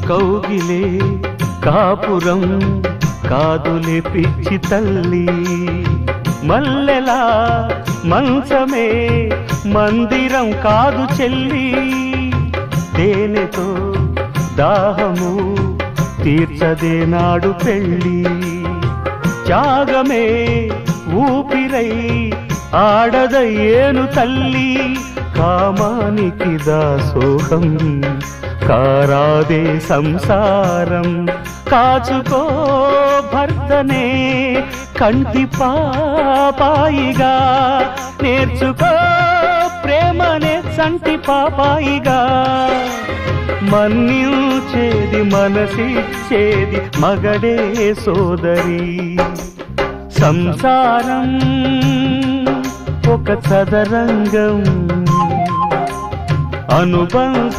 కౌగిలే కాపురం కాదులే పిచ్చి తల్లి, మల్లెలా మంచమే మందిరం కాదు చెల్లి. తేనెతో దాహము తీర్చదే నాడు పెళ్ళి, త్యాగమే ఊపిరై ఆడదయ్యేను తల్లి. కామానికి దాసోహం కారాదే సంసారం, కాచుకో భర్తనే కంటి పాపాయిగా, నేర్చుకో ప్రేమనే సంటి పాపాయిగా. మన్నించేది మనసిచ్చేది మగడే సోదరి, సంసారం ఒక చదరంగం అనుబంధ